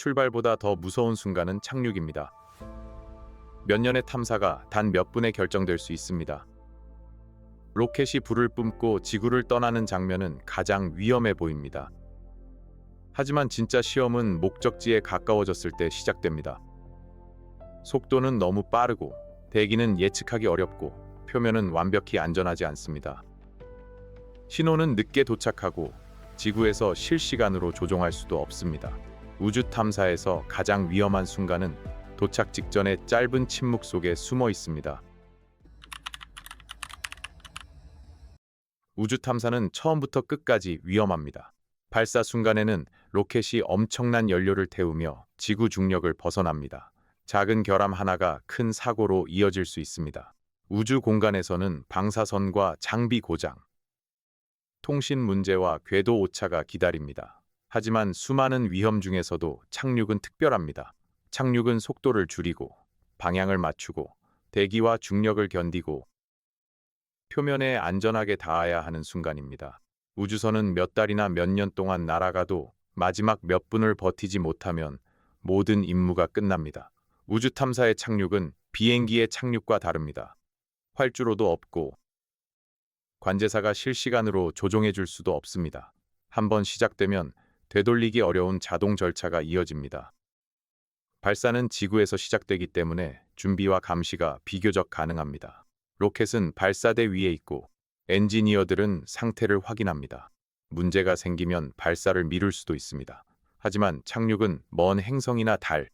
출발보다 더 무서운 순간은 착륙입니다. 몇 년의 탐사가 단 몇 분에 결정될 수 있습니다. 로켓이 불을 뿜고 지구를 떠나는 장면은 가장 위험해 보입니다. 하지만 진짜 시험은 목적지에 가까워졌을 때 시작됩니다. 속도는 너무 빠르고 대기는 예측하기 어렵고 표면은 완벽히 안전하지 않습니다. 신호는 늦게 도착하고 지구에서 실시간으로 조종할 수도 없습니다. 우주 탐사에서 가장 위험한 순간은 도착 직전의 짧은 침묵 속에 숨어 있습니다. 우주 탐사는 처음부터 끝까지 위험합니다. 발사 순간에는 로켓이 엄청난 연료를 태우며 지구 중력을 벗어납니다. 작은 결함 하나가 큰 사고로 이어질 수 있습니다. 우주 공간에서는 방사선과 장비 고장, 통신 문제와 궤도 오차가 기다립니다. 하지만 수많은 위험 중에서도 착륙은 특별합니다. 착륙은 속도를 줄이고 방향을 맞추고 대기와 중력을 견디고 표면에 안전하게 닿아야 하는 순간입니다. 우주선은 몇 달이나 몇 년 동안 날아가도 마지막 몇 분을 버티지 못하면 모든 임무가 끝납니다. 우주 탐사의 착륙은 비행기의 착륙과 다릅니다. 활주로도 없고 관제사가 실시간으로 조종해 줄 수도 없습니다. 한번 시작되면 되돌리기 어려운 자동 절차가 이어집니다. 발사는 지구에서 시작되기 때문에 준비와 감시가 비교적 가능합니다. 로켓은 발사대 위에 있고 엔지니어들은 상태를 확인합니다. 문제가 생기면 발사를 미룰 수도 있습니다. 하지만 착륙은 먼 행성이나 달,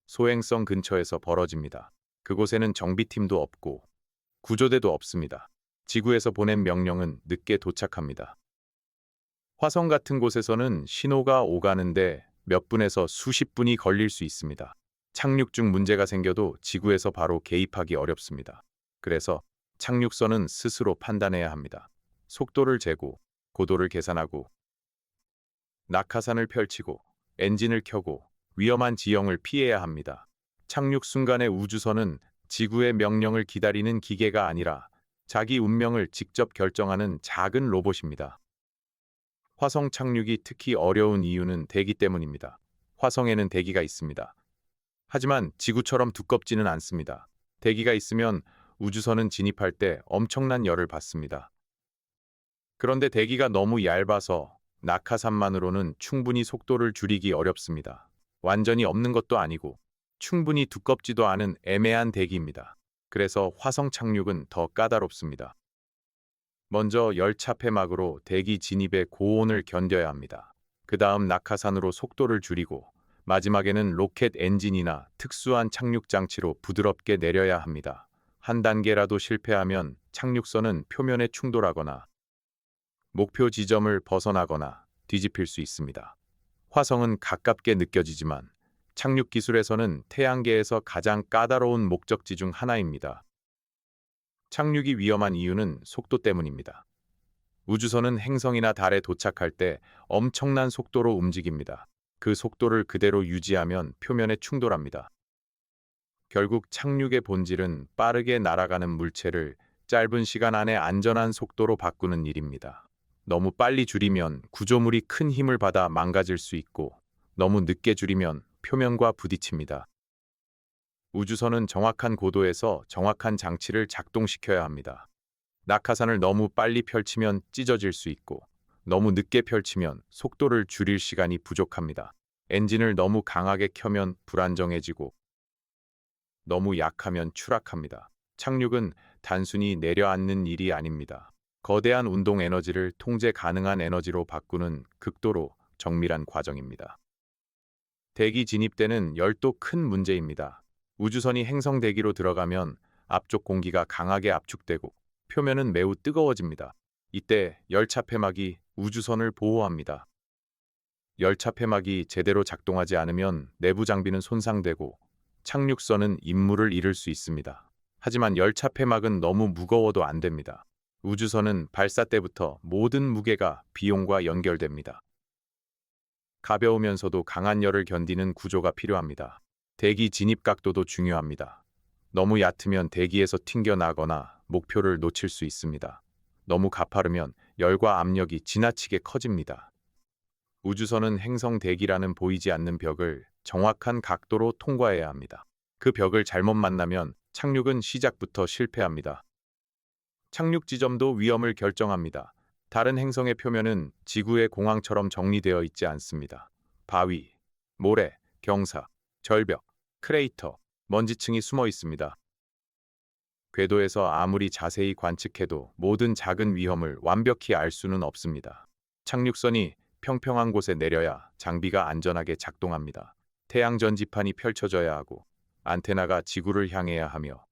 소행성 근처에서 벌어집니다. 그곳에는 정비팀도 없고 구조대도 없습니다. 지구에서 보낸 명령은 늦게 도착합니다. 화성 같은 곳에서는 신호가 오가는데 몇 분에서 수십 분이 걸릴 수 있습니다. 착륙 중 문제가 생겨도 지구에서 바로 개입하기 어렵습니다. 그래서 착륙선은 스스로 판단해야 합니다. 속도를 재고, 고도를 계산하고, 낙하산을 펼치고, 엔진을 켜고, 위험한 지형을 피해야 합니다. 착륙 순간의 우주선은 지구의 명령을 기다리는 기계가 아니라 자기 운명을 직접 결정하는 작은 로봇입니다. 화성 착륙이 특히 어려운 이유는 대기 때문입니다. 화성에는 대기가 있습니다. 하지만 지구처럼 두껍지는 않습니다. 대기가 있으면 우주선은 진입할 때 엄청난 열을 받습니다. 그런데 대기가 너무 얇아서 낙하산만으로는 충분히 속도를 줄이기 어렵습니다. 완전히 없는 것도 아니고 충분히 두껍지도 않은 애매한 대기입니다. 그래서 화성 착륙은 더 까다롭습니다. 먼저 열차 폐막으로 대기 진입의 고온을 견뎌야 합니다. 그 다음 낙하산으로 속도를 줄이고 마지막에는 로켓 엔진이나 특수한 착륙 장치로 부드럽게 내려야 합니다. 한 단계라도 실패하면 착륙선은 표면에 충돌하거나 목표 지점을 벗어나거나 뒤집힐 수 있습니다. 화성은 가깝게 느껴지지만 착륙 기술에서는 태양계에서 가장 까다로운 목적지 중 하나입니다. 착륙이 위험한 이유는 속도 때문입니다. 우주선은 행성이나 달에 도착할 때 엄청난 속도로 움직입니다. 그 속도를 그대로 유지하면 표면에 충돌합니다. 결국 착륙의 본질은 빠르게 날아가는 물체를 짧은 시간 안에 안전한 속도로 바꾸는 일입니다. 너무 빨리 줄이면 구조물이 큰 힘을 받아 망가질 수 있고 너무 늦게 줄이면 표면과 부딪힙니다. 우주선은 정확한 고도에서 정확한 장치를 작동시켜야 합니다. 낙하산을 너무 빨리 펼치면 찢어질 수 있고 너무 늦게 펼치면 속도를 줄일 시간이 부족합니다. 엔진을 너무 강하게 켜면 불안정해지고 너무 약하면 추락합니다. 착륙은 단순히 내려앉는 일이 아닙니다. 거대한 운동 에너지를 통제 가능한 에너지로 바꾸는 극도로 정밀한 과정입니다. 대기 진입 때는 열도 큰 문제입니다. 우주선이 행성 대기로 들어가면 앞쪽 공기가 강하게 압축되고 표면은 매우 뜨거워집니다. 이때 열차 폐막이 우주선을 보호합니다. 열차 폐막이 제대로 작동하지 않으면 내부 장비는 손상되고 착륙선은 임무를 잃을 수 있습니다. 하지만 열차 폐막은 너무 무거워도 안 됩니다. 우주선은 발사 때부터 모든 무게가 비용과 연결됩니다. 가벼우면서도 강한 열을 견디는 구조가 필요합니다. 대기 진입 각도도 중요합니다. 너무 얕으면 대기에서 튕겨나거나 목표를 놓칠 수 있습니다. 너무 가파르면 열과 압력이 지나치게 커집니다. 너무 얕으면 대기에서 튕겨나거나 목표를 놓칠 수 있습니다. 너무 가파르면 열과 압력이 지나치게 커집니다. 너무 가파르면 열과 압력이 지나치게 커집니다. 너무 얕으면 대기에서 튕겨나거나 목표를 놓칠 수 있습니다. 너무 가파르면 열과 압력이 지나치게 커집니다. 너무 가파르면 열과 압력이 지나치게 커집니다. 너무 가파르면 열과 압력이 지나치게 커집니다. 우주선은 행성 대기라는 보이지 않는 벽을 정확한 각도로 통과해야 합니다. 그 벽을 잘못 만나면 착륙은 시작부터 실패합니다. 착륙 지점도 위험을 결정합니다. 다른 행성의 표면은 지구의 공항처럼 정리되어 있지 않습니다. 바위, 모래, 경사, 절벽, 크레이터, 먼지층이 숨어 있습니다. 궤도에서 아무리 자세히 관측해도 모든 작은 위험을 완벽히 알 수는 없습니다. 착륙선이 평평한 곳에 내려야 장비가 안전하게 작동합니다. 태양 전지판이 펼쳐져야 하고 안테나가 지구를 향해야 하며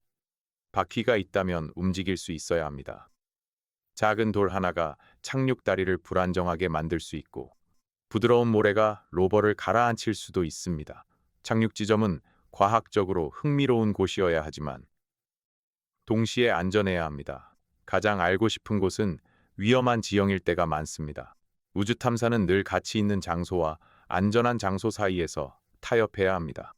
바퀴가 있다면 움직일 수 있어야 합니다. 작은 돌 하나가 착륙 다리를 불안정하게 만들 수 있고 부드러운 모래가 로버를 가라앉힐 수도 있습니다. 착륙 지점은 과학적으로 흥미로운 곳이어야 하지만 동시에 안전해야 합니다. 가장 알고 싶은 곳은 위험한 지형일 때가 많습니다. 우주 탐사는 늘 가치 있는 장소와 안전한 장소 사이에서 타협해야 합니다.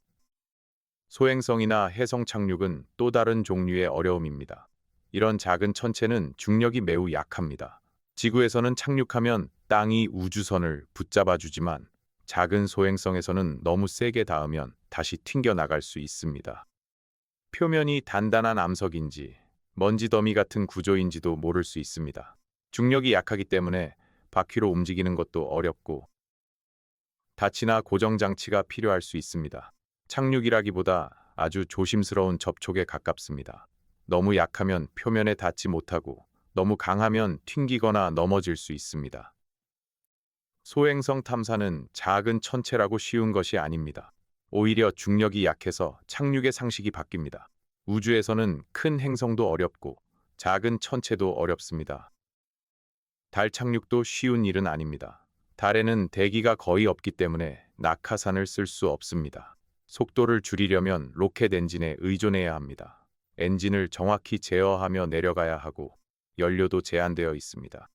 소행성이나 해성 착륙은 또 다른 종류의 어려움입니다. 이런 작은 천체는 중력이 매우 약합니다. 지구에서는 착륙하면 땅이 우주선을 붙잡아 주지만 작은 소행성에서는 너무 세게 닿으면 다시 튕겨 나갈 수 있습니다. 표면이 단단한 암석인지 먼지 더미 같은 구조인지도 모를 수 있습니다. 중력이 약하기 때문에 바퀴로 움직이는 것도 어렵고 닫이나 고정 장치가 필요할 수 있습니다. 착륙이라기보다 아주 조심스러운 접촉에 가깝습니다. 너무 약하면 표면에 닿지 못하고 너무 강하면 튕기거나 넘어질 수 있습니다. 소행성 탐사는 작은 천체라고 쉬운 것이 아닙니다. 오히려 중력이 약해서 착륙의 상식이 바뀝니다. 우주에서는 큰 행성도 어렵고 작은 천체도 어렵습니다. 달 착륙도 쉬운 일은 아닙니다. 달에는 대기가 거의 없기 때문에 낙하산을 쓸 수 없습니다. 속도를 줄이려면 로켓 엔진에 의존해야 합니다. 엔진을 정확히 제어하며 내려가야 하고 연료도 제한되어 있습니다.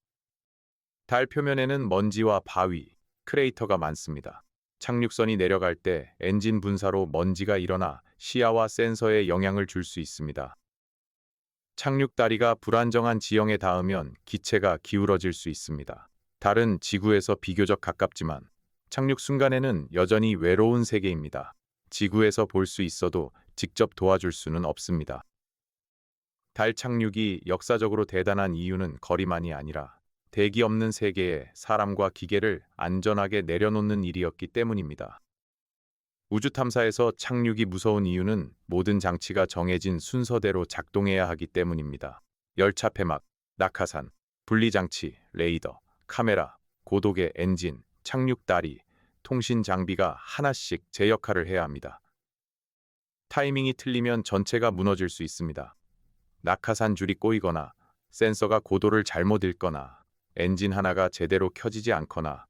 달 표면에는 먼지와 바위, 크레이터가 많습니다. 착륙선이 내려갈 때 엔진 분사로 먼지가 일어나 시야와 센서에 영향을 줄 수 있습니다. 착륙 다리가 불안정한 지형에 닿으면 기체가 기울어질 수 있습니다. 달은 지구에서 비교적 가깝지만 착륙 순간에는 여전히 외로운 세계입니다. 지구에서 볼 수 있어도 직접 도와줄 수는 없습니다. 달 착륙이 역사적으로 대단한 이유는 거리만이 아니라 대기 없는 세계에 사람과 기계를 안전하게 내려놓는 일이었기 때문입니다. 우주 탐사에서 착륙이 무서운 이유는 모든 장치가 정해진 순서대로 작동해야 하기 때문입니다. 열차 폐막, 낙하산, 분리장치, 레이더, 카메라, 고도계 엔진, 착륙 다리, 통신 장비가 하나씩 제 역할을 해야 합니다. 타이밍이 틀리면 전체가 무너질 수 있습니다. 낙하산 줄이 꼬이거나 센서가 고도를 잘못 읽거나 엔진 하나가 제대로 켜지지 않거나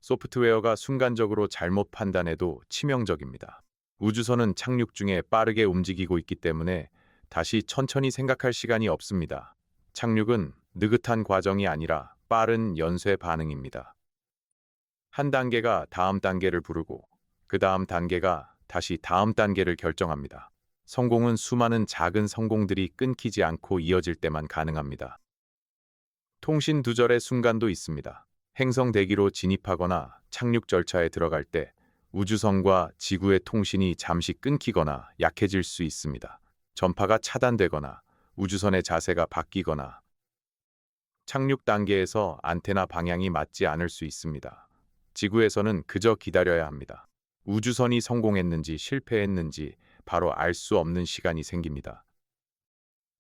소프트웨어가 순간적으로 잘못 판단해도 치명적입니다. 우주선은 착륙 중에 빠르게 움직이고 있기 때문에 다시 천천히 생각할 시간이 없습니다. 착륙은 느긋한 과정이 아니라 빠른 연쇄 반응입니다. 한 단계가 다음 단계를 부르고 그 다음 단계가 다시 다음 단계를 결정합니다. 성공은 수많은 작은 성공들이 끊기지 않고 이어질 때만 가능합니다. 통신 두절의 순간도 있습니다. 행성 대기로 진입하거나 착륙 절차에 들어갈 때 우주선과 지구의 통신이 잠시 끊기거나 약해질 수 있습니다. 전파가 차단되거나 우주선의 자세가 바뀌거나 착륙 단계에서 안테나 방향이 맞지 않을 수 있습니다. 지구에서는 그저 기다려야 합니다. 우주선이 성공했는지 실패했는지 바로 알 수 없는 시간이 생깁니다.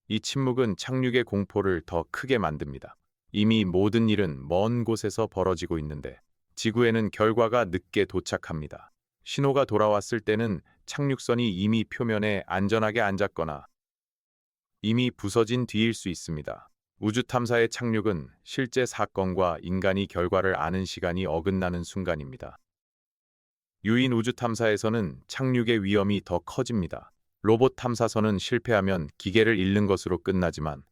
이 침묵은 착륙의 공포를 더 크게 만듭니다. 이미 모든 일은 먼 곳에서 벌어지고 있는데 지구에는 결과가 늦게 도착합니다. 신호가 돌아왔을 때는 착륙선이 이미 표면에 안전하게 앉았거나 이미 부서진 뒤일 수 있습니다. 우주 탐사의 착륙은 실제 사건과 인간이 결과를 아는 시간이 어긋나는 순간입니다. 유인 우주 탐사에서는 착륙의 위험이 더 커집니다. 로봇 탐사선은 실패하면 기계를 잃는 것으로 끝나지만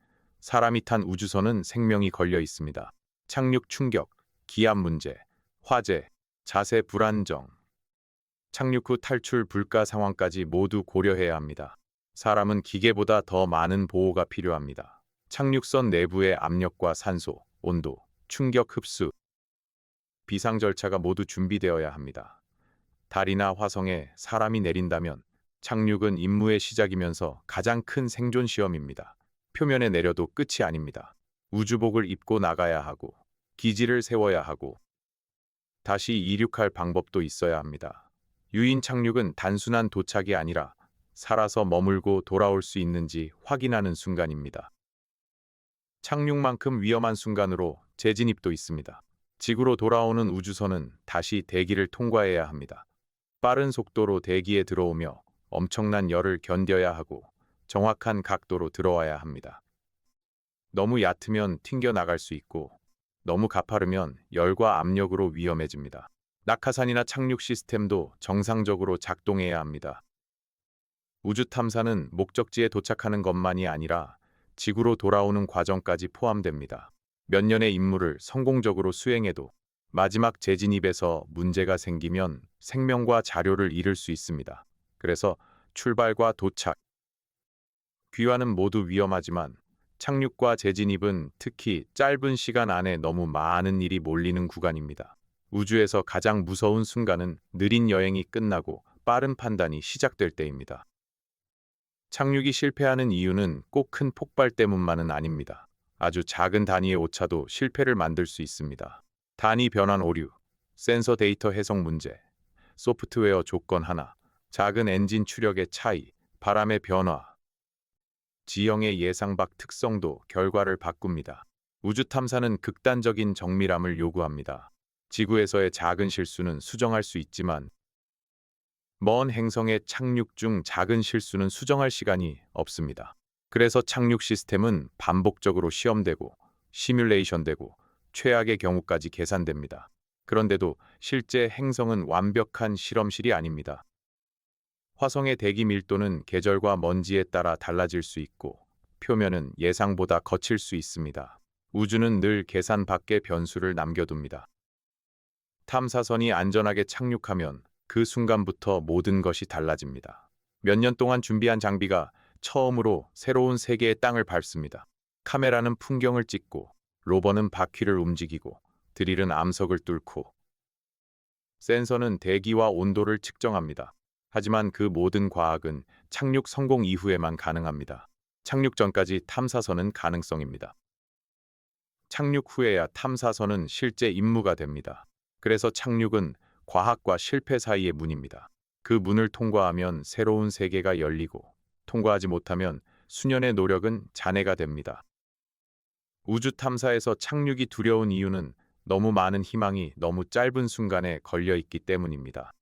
사람이 탄 우주선은 생명이 걸려 있습니다. 착륙 충격, 기압 문제, 화재, 자세 불안정, 착륙 후 탈출 불가 상황까지 모두 고려해야 합니다. 사람은 기계보다 더 많은 보호가 필요합니다. 착륙선 내부의 압력과 산소, 온도, 충격 흡수, 비상 절차가 모두 준비되어야 합니다. 달이나 화성에 사람이 내린다면 착륙은 임무의 시작이면서 가장 큰 생존 시험입니다. 표면에 내려도 끝이 아닙니다. 우주복을 입고 나가야 하고, 기지를 세워야 하고, 다시 이륙할 방법도 있어야 합니다. 유인 착륙은 단순한 도착이 아니라 살아서 머물고 돌아올 수 있는지 확인하는 순간입니다. 착륙만큼 위험한 순간으로 재진입도 있습니다. 지구로 돌아오는 우주선은 다시 대기를 통과해야 합니다. 빠른 속도로 대기에 들어오며 엄청난 열을 견뎌야 하고 정확한 각도로 들어와야 합니다. 너무 얕으면 튕겨 나갈 수 있고 너무 가파르면 열과 압력으로 위험해집니다. 낙하산이나 착륙 시스템도 정상적으로 작동해야 합니다. 우주 탐사는 목적지에 도착하는 것만이 아니라 지구로 돌아오는 과정까지 포함됩니다. 몇 년의 임무를 성공적으로 수행해도 마지막 재진입에서 문제가 생기면 생명과 자료를 잃을 수 있습니다. 그래서 출발과 도착, 귀환은 모두 위험하지만 착륙과 재진입은 특히 짧은 시간 안에 너무 많은 일이 몰리는 구간입니다. 우주에서 가장 무서운 순간은 느린 여행이 끝나고 빠른 판단이 시작될 때입니다. 착륙이 실패하는 이유는 꼭 큰 폭발 때문만은 아닙니다. 아주 작은 단위의 오차도 실패를 만들 수 있습니다. 단위 변환 오류, 센서 데이터 해석 문제, 소프트웨어 조건 하나, 작은 엔진 추력의 차이, 바람의 변화, 지형의 예상 밖 특성도 결과를 바꿉니다. 우주 탐사는 극단적인 정밀함을 요구합니다. 지구에서의 작은 실수는 수정할 수 있지만 먼 행성의 착륙 중 작은 실수는 수정할 시간이 없습니다. 그래서 착륙 시스템은 반복적으로 시험되고 시뮬레이션되고 최악의 경우까지 계산됩니다. 그런데도 실제 행성은 완벽한 실험실이 아닙니다. 화성의 대기 밀도는 계절과 먼지에 따라 달라질 수 있고 표면은 예상보다 거칠 수 있습니다. 우주는 늘 계산 밖의 변수를 남겨둡니다. 탐사선이 안전하게 착륙하면 그 순간부터 모든 것이 달라집니다. 몇 년 동안 준비한 장비가 처음으로 새로운 세계의 땅을 밟습니다. 카메라는 풍경을 찍고, 로버는 바퀴를 움직이고, 드릴은 암석을 뚫고, 센서는 대기와 온도를 측정합니다. 하지만 그 모든 과학은 착륙 성공 이후에만 가능합니다. 착륙 전까지 탐사선은 가능성입니다. 착륙 후에야 탐사선은 실제 임무가 됩니다. 그래서 착륙은 과학과 실패 사이의 문입니다. 그 문을 통과하면 새로운 세계가 열리고 통과하지 못하면 수년의 노력은 잔해가 됩니다. 우주 탐사에서 착륙이 두려운 이유는 너무 많은 희망이 너무 짧은 순간에 걸려 있기 때문입니다.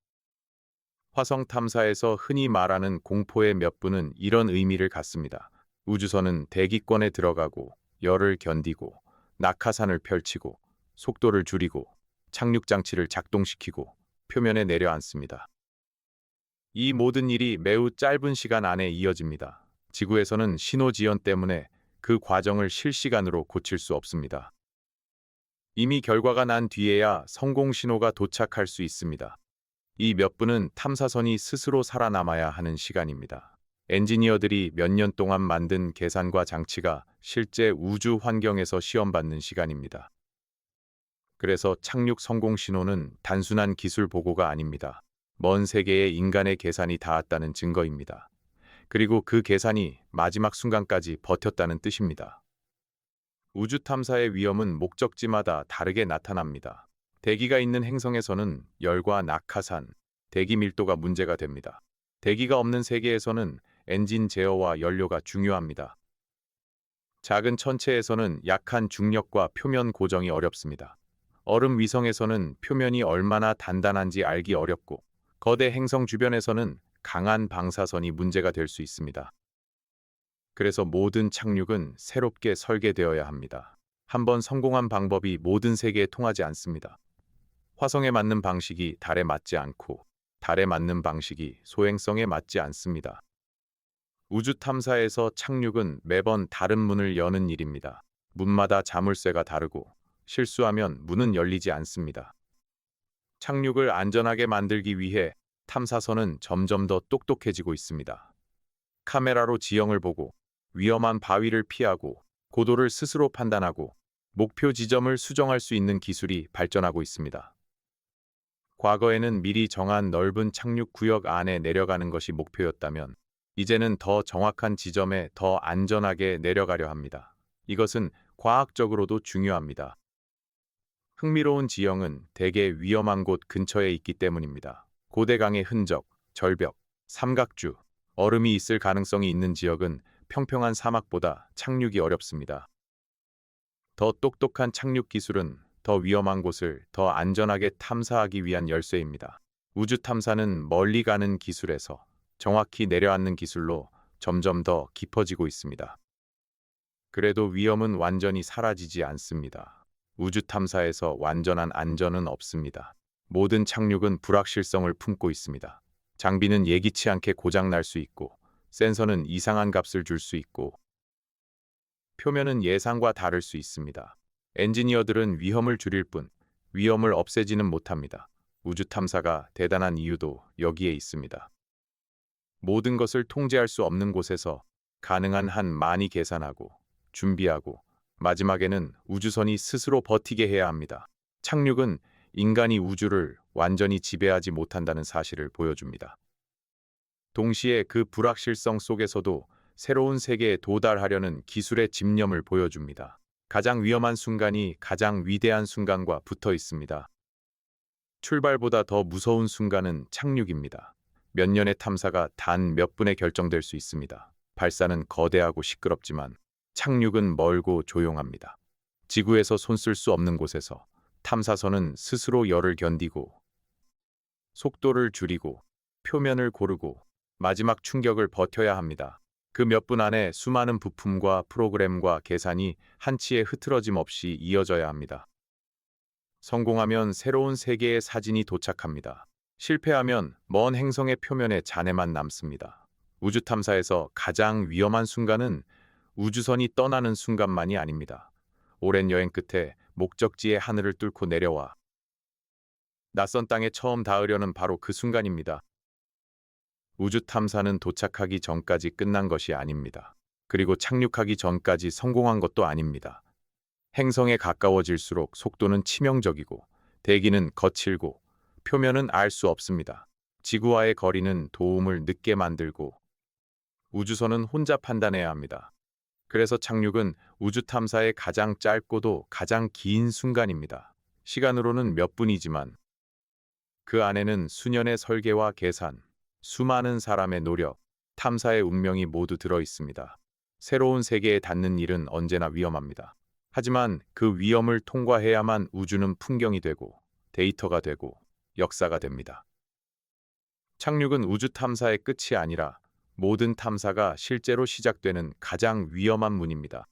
화성 탐사에서 흔히 말하는 공포의 몇 분은 이런 의미를 갖습니다. 우주선은 대기권에 들어가고 열을 견디고 낙하산을 펼치고 속도를 줄이고 착륙 장치를 작동시키고 표면에 내려앉습니다. 이 모든 일이 매우 짧은 시간 안에 이어집니다. 지구에서는 신호 지연 때문에 그 과정을 실시간으로 고칠 수 없습니다. 이미 결과가 난 뒤에야 성공 신호가 도착할 수 있습니다. 이 몇 분은 탐사선이 스스로 살아남아야 하는 시간입니다. 엔지니어들이 몇 년 동안 만든 계산과 장치가 실제 우주 환경에서 시험받는 시간입니다. 그래서 착륙 성공 신호는 단순한 기술 보고가 아닙니다. 먼 세계에 인간의 계산이 닿았다는 증거입니다. 그리고 그 계산이 마지막 순간까지 버텼다는 뜻입니다. 우주 탐사의 위험은 목적지마다 다르게 나타납니다. 대기가 있는 행성에서는 열과 낙하산, 대기 밀도가 문제가 됩니다. 대기가 없는 세계에서는 엔진 제어와 연료가 중요합니다. 작은 천체에서는 약한 중력과 표면 고정이 어렵습니다. 얼음 위성에서는 표면이 얼마나 단단한지 알기 어렵고 거대 행성 주변에서는 강한 방사선이 문제가 될 수 있습니다. 그래서 모든 착륙은 새롭게 설계되어야 합니다. 한번 성공한 방법이 모든 세계에 통하지 않습니다. 화성에 맞는 방식이 달에 맞지 않고 달에 맞는 방식이 소행성에 맞지 않습니다. 우주 탐사에서 착륙은 매번 다른 문을 여는 일입니다. 문마다 자물쇠가 다르고 실수하면 문은 열리지 않습니다. 착륙을 안전하게 만들기 위해 탐사선은 점점 더 똑똑해지고 있습니다. 카메라로 지형을 보고 위험한 바위를 피하고 고도를 스스로 판단하고 목표 지점을 수정할 수 있는 기술이 발전하고 있습니다. 과거에는 미리 정한 넓은 착륙 구역 안에 내려가는 것이 목표였다면 이제는 더 정확한 지점에 더 안전하게 내려가려 합니다. 이것은 과학적으로도 중요합니다. 흥미로운 지형은 대개 위험한 곳 근처에 있기 때문입니다. 고대강의 흔적, 절벽, 삼각주, 얼음이 있을 가능성이 있는 지역은 평평한 사막보다 착륙이 어렵습니다. 더 똑똑한 착륙 기술은 더 위험한 곳을 더 안전하게 탐사하기 위한 열쇠입니다. 우주 탐사는 멀리 가는 기술에서 정확히 내려앉는 기술로 점점 더 깊어지고 있습니다. 그래도 위험은 완전히 사라지지 않습니다. 우주 탐사에서 완전한 안전은 없습니다. 모든 착륙은 불확실성을 품고 있습니다. 장비는 예기치 않게 고장 날 수 있고, 센서는 이상한 값을 줄 수 있고, 표면은 예상과 다를 수 있습니다. 엔지니어들은 위험을 줄일 뿐 위험을 없애지는 못합니다. 우주 탐사가 대단한 이유도 여기에 있습니다. 모든 것을 통제할 수 없는 곳에서 가능한 한 많이 계산하고 준비하고 마지막에는 우주선이 스스로 버티게 해야 합니다. 착륙은 인간이 우주를 완전히 지배하지 못한다는 사실을 보여줍니다. 동시에 그 불확실성 속에서도 새로운 세계에 도달하려는 기술의 집념을 보여줍니다. 가장 위험한 순간이 가장 위대한 순간과 붙어 있습니다. 출발보다 더 무서운 순간은 착륙입니다. 몇 년의 탐사가 단 몇 분에 결정될 수 있습니다. 발사는 거대하고 시끄럽지만 착륙은 멀고 조용합니다. 지구에서 손 쓸 수 없는 곳에서 탐사선은 스스로 열을 견디고 속도를 줄이고 표면을 고르고 마지막 충격을 버텨야 합니다. 그 몇 분 안에 수많은 부품과 프로그램과 계산이 한치의 흐트러짐 없이 이어져야 합니다. 성공하면 새로운 세계의 사진이 도착합니다. 실패하면 먼 행성의 표면에 잔해만 남습니다. 우주 탐사에서 가장 위험한 순간은 우주선이 떠나는 순간만이 아닙니다. 오랜 여행 끝에 목적지의 하늘을 뚫고 내려와 낯선 땅에 처음 닿으려는 바로 그 순간입니다. 우주 탐사는 도착하기 전까지 끝난 것이 아닙니다. 그리고 착륙하기 전까지 성공한 것도 아닙니다. 행성에 가까워질수록 속도는 치명적이고 대기는 거칠고 표면은 알 수 없습니다. 지구와의 거리는 도움을 늦게 만들고 우주선은 혼자 판단해야 합니다. 그래서 착륙은 우주 탐사의 가장 짧고도 가장 긴 순간입니다. 시간으로는 몇 분이지만 그 안에는 수년의 설계와 계산, 수많은 사람의 노력, 탐사의 운명이 모두 들어 있습니다. 새로운 세계에 닿는 일은 언제나 위험합니다. 하지만 그 위험을 통과해야만 우주는 풍경이 되고 데이터가 되고 역사가 됩니다. 착륙은 우주 탐사의 끝이 아니라 모든 탐사가 실제로 시작되는 가장 위험한 문입니다.